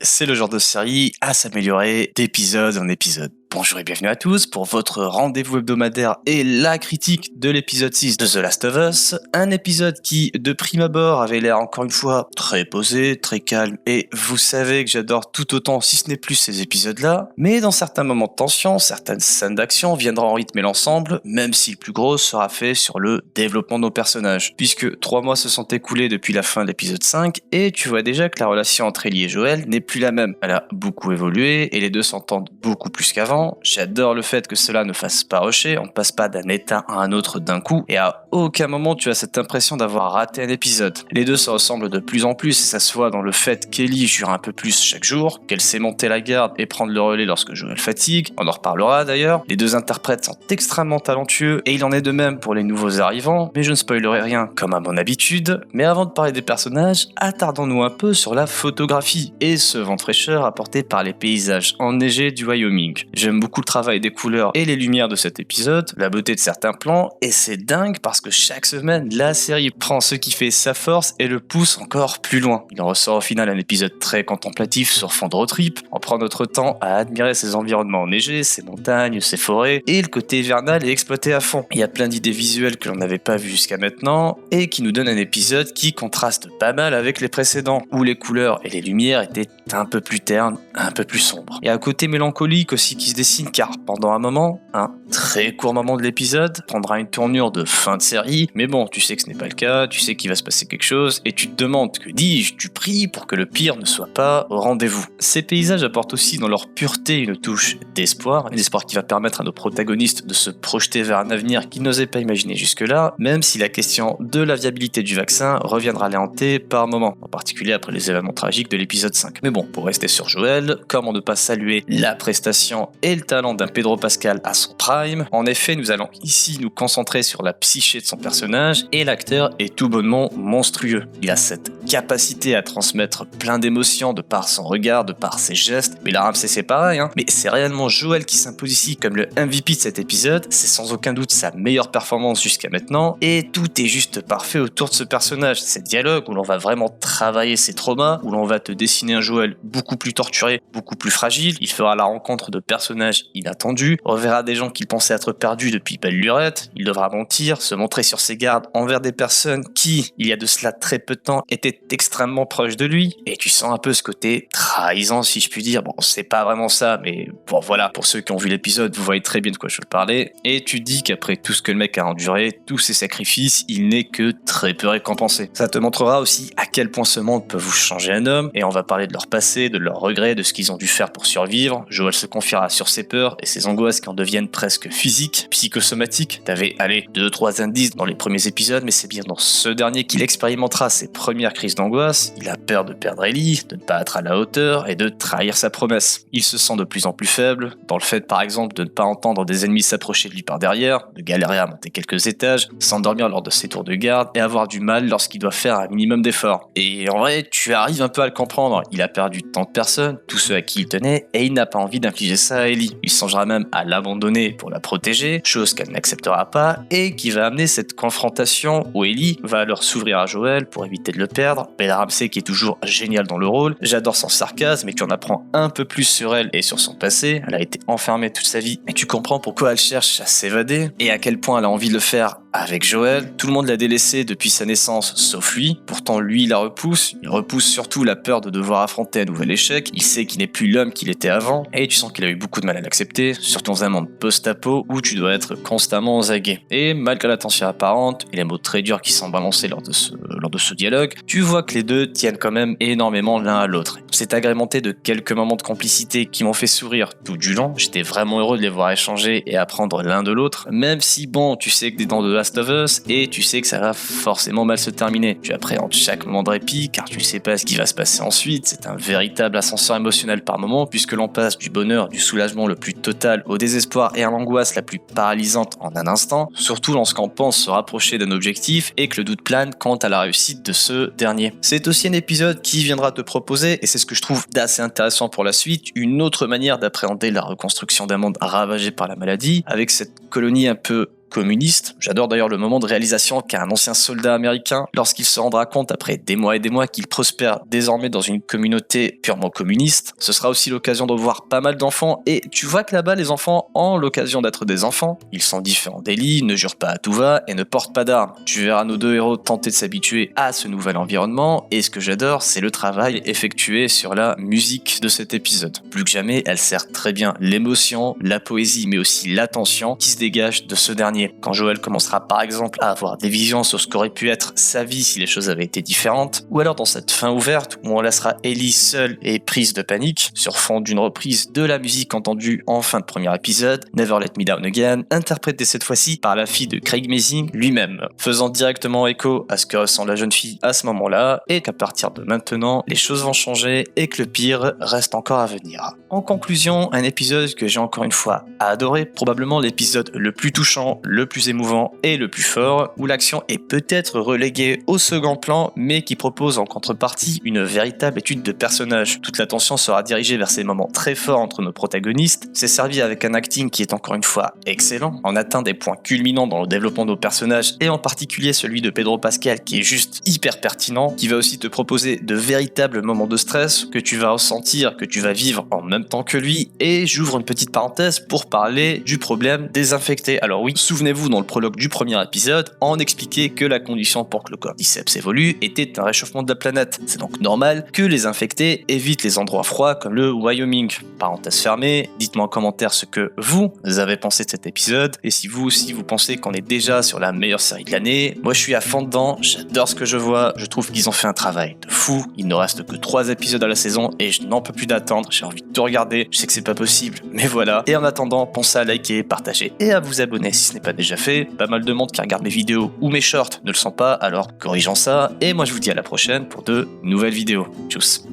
C'est le genre de série à s'améliorer d'épisode en épisode. Bonjour et bienvenue à tous pour votre rendez-vous hebdomadaire et la critique de l'épisode 6 de The Last of Us. Un épisode qui, de prime abord, avait l'air encore une fois très posé, très calme, et vous savez que j'adore tout autant, si ce n'est plus, ces épisodes-là. Mais dans certains moments de tension, certaines scènes d'action viendront rythmer l'ensemble, même si le plus gros sera fait sur le développement de nos personnages. Puisque 3 mois se sont écoulés depuis la fin de l'épisode 5, et tu vois déjà que la relation entre Ellie et Joel n'est plus la même. Elle a beaucoup évolué, et les deux s'entendent beaucoup plus qu'avant. J'adore le fait que cela ne fasse pas rusher, on ne passe pas d'un état à un autre d'un coup, et à aucun moment tu as cette impression d'avoir raté un épisode. Les deux se ressemblent de plus en plus, et ça se voit dans le fait qu'Ellie jure un peu plus chaque jour, qu'elle sait monter la garde et prendre le relais lorsque Joel fatigue, on en reparlera d'ailleurs. Les deux interprètes sont extrêmement talentueux, et il en est de même pour les nouveaux arrivants, mais je ne spoilerai rien comme à mon habitude. Mais avant de parler des personnages, attardons-nous un peu sur la photographie, et ce vent de fraîcheur apporté par les paysages enneigés du Wyoming. J'aime beaucoup le travail des couleurs et les lumières de cet épisode, la beauté de certains plans, et c'est dingue parce que chaque semaine, la série prend ce qui fait sa force et le pousse encore plus loin. Il en ressort au final un épisode très contemplatif sur fond de road trip. On prend notre temps à admirer ces environnements enneigés, ces montagnes, ces forêts, et le côté hivernal est exploité à fond. Il y a plein d'idées visuelles que l'on n'avait pas vues jusqu'à maintenant, et qui nous donnent un épisode qui contraste pas mal avec les précédents, où les couleurs et les lumières étaient un peu plus ternes, un peu plus sombres. Il y a un côté mélancolique aussi qui se dessine, car pendant un moment, un très court moment de l'épisode prendra une tournure de fin de série, mais bon, tu sais que ce n'est pas le cas, tu sais qu'il va se passer quelque chose, et tu te demandes que dis-je, tu pries pour que le pire ne soit pas au rendez-vous. Ces paysages apportent aussi dans leur pureté une touche d'espoir, un espoir qui va permettre à nos protagonistes de se projeter vers un avenir qu'ils n'osaient pas imaginer jusque-là, même si la question de la viabilité du vaccin reviendra les hanter par moments, en particulier après les événements tragiques de l'épisode 5. Mais bon, pour rester sur Joel, comment ne pas saluer la prestation et le talent d'un Pedro Pascal à son prime. En effet, nous allons ici nous concentrer sur la psyché de son personnage, et l'acteur est tout bonnement monstrueux. Il a cette capacité à transmettre plein d'émotions de par son regard, de par ses gestes, mais la Ramsey c'est pareil, hein. Mais c'est réellement Joel qui s'impose ici comme le MVP de cet épisode, c'est sans aucun doute sa meilleure performance jusqu'à maintenant, et tout est juste parfait autour de ce personnage. Ces dialogues où l'on va vraiment travailler ses traumas, où l'on va te dessiner un Joel beaucoup plus torturé, beaucoup plus fragile, il fera la rencontre de personnages inattendus, reverra des gens qu'il pensait être perdus depuis belle lurette, il devra mentir, se montrer sur ses gardes envers des personnes qui, il y a de cela très peu de temps, étaient extrêmement proches de lui, et tu sens un peu ce côté trahison si je puis dire. Bon, c'est pas vraiment ça, mais bon voilà, pour ceux qui ont vu l'épisode, vous voyez très bien de quoi je veux parler, et tu te dis qu'après tout ce que le mec a enduré, tous ses sacrifices, il n'est que très peu récompensé. Ça te montrera aussi à quel point ce monde peut vous changer un homme, et on va parler de leur passé, de leurs regrets, de ce qu'ils ont dû faire pour survivre. Joel se confiera sur ses peurs et ses angoisses qui en deviennent presque physiques, psychosomatiques. T'avais, 2-3 indices dans les premiers épisodes, mais c'est bien dans ce dernier qu'il expérimentera ses premières crises d'angoisse. Il a peur de perdre Ellie, de ne pas être à la hauteur et de trahir sa promesse. Il se sent de plus en plus faible, dans le fait par exemple de ne pas entendre des ennemis s'approcher de lui par derrière, de galérer à monter quelques étages, s'endormir lors de ses tours de garde et avoir du mal lorsqu'il doit faire un minimum d'efforts. Et en vrai, tu arrives un peu à le comprendre, il a perdu tant de personnes, tous ceux à qui il tenait, et il n'a pas envie d'infliger ça à Ellie. Il songera même à l'abandonner pour la protéger, chose qu'elle n'acceptera pas, et qui va amener cette confrontation où Ellie va alors s'ouvrir à Joel pour éviter de le perdre. Bella Ramsey qui est toujours géniale dans le rôle, j'adore son sarcasme et tu en apprends un peu plus sur elle et sur son passé. Elle a été enfermée toute sa vie et tu comprends pourquoi elle cherche à s'évader et à quel point elle a envie de le faire avec Joel. Tout le monde l'a délaissé depuis sa naissance sauf lui, pourtant lui il la repousse, il repousse surtout la peur de devoir affronter un nouvel échec, il sait qu'il n'est plus l'homme qu'il était avant, et tu sens qu'il a eu beaucoup de mal à l'accepter, surtout dans un monde post-apo où tu dois être constamment aux aguets. Et malgré la tension apparente et les mots très durs qui sont balancés lors de ce dialogue, tu vois que les deux tiennent quand même énormément l'un à l'autre. C'est agrémenté de quelques moments de complicité qui m'ont fait sourire tout du long, j'étais vraiment heureux de les voir échanger et apprendre l'un de l'autre, même si bon, tu sais que t'es dans The Last of Us et tu sais que ça va forcément mal se terminer. Tu appréhendes chaque moment de répit car tu sais pas ce qui va se passer ensuite, c'est un véritable ascenseur émotionnel par moment puisque l'on passe du bonheur, du soulagement le plus total au désespoir et à l'angoisse la plus paralysante en un instant, surtout lorsqu'on pense se rapprocher d'un objectif et que le doute plane quant à la réussite de ce dernier. C'est aussi un épisode qui viendra te proposer, et c'est ce que je trouve d'assez intéressant pour la suite, une autre manière d'appréhender la reconstruction d'un monde ravagé par la maladie, avec cette colonie un peu communiste. J'adore d'ailleurs le moment de réalisation qu'a un ancien soldat américain lorsqu'il se rendra compte après des mois et des mois qu'il prospère désormais dans une communauté purement communiste. Ce sera aussi l'occasion de voir pas mal d'enfants et tu vois que là-bas les enfants ont l'occasion d'être des enfants. Ils sont différents d'Ellie, ne jurent pas à tout va et ne portent pas d'armes. Tu verras nos deux héros tenter de s'habituer à ce nouvel environnement et ce que j'adore c'est le travail effectué sur la musique de cet épisode. Plus que jamais elle sert très bien l'émotion, la poésie mais aussi l'attention qui se dégage de ce dernier. Quand Joël commencera par exemple à avoir des visions sur ce qu'aurait pu être sa vie si les choses avaient été différentes, ou alors dans cette fin ouverte où on laissera Ellie seule et prise de panique sur fond d'une reprise de la musique entendue en fin de premier épisode, Never Let Me Down Again, interprétée cette fois-ci par la fille de Craig Mazin lui-même, faisant directement écho à ce que ressent la jeune fille à ce moment-là et qu'à partir de maintenant les choses vont changer et que le pire reste encore à venir. En conclusion, un épisode que j'ai encore une fois adoré, probablement l'épisode le plus touchant, le plus émouvant et le plus fort, où l'action est peut-être reléguée au second plan, mais qui propose en contrepartie une véritable étude de personnage. Toute l'attention sera dirigée vers ces moments très forts entre nos protagonistes. C'est servi avec un acting qui est encore une fois excellent, on atteint des points culminants dans le développement de nos personnages, et en particulier celui de Pedro Pascal qui est juste hyper pertinent, qui va aussi te proposer de véritables moments de stress que tu vas ressentir, que tu vas vivre en même temps que lui. Et j'ouvre une petite parenthèse pour parler du problème des infectés. Alors oui, souvenez-vous, dans le prologue du premier épisode, on expliquait que la condition pour que le cordyceps évolue était un réchauffement de la planète. C'est donc normal que les infectés évitent les endroits froids comme le Wyoming. Parenthèse fermée, dites-moi en commentaire ce que vous avez pensé de cet épisode, et si vous aussi vous pensez qu'on est déjà sur la meilleure série de l'année. Moi je suis à fond dedans, j'adore ce que je vois, je trouve qu'ils ont fait un travail de fou. Il ne reste que 3 épisodes à la saison et je n'en peux plus d'attendre, j'ai envie de tout regarder, je sais que c'est pas possible, mais voilà. Et en attendant, pensez à liker, partager et à vous abonner si ce n'est pas déjà fait. Pas mal de monde qui regarde mes vidéos ou mes shorts ne le sont pas, alors corrigeons ça, et moi je vous dis à la prochaine pour de nouvelles vidéos. Tchuss.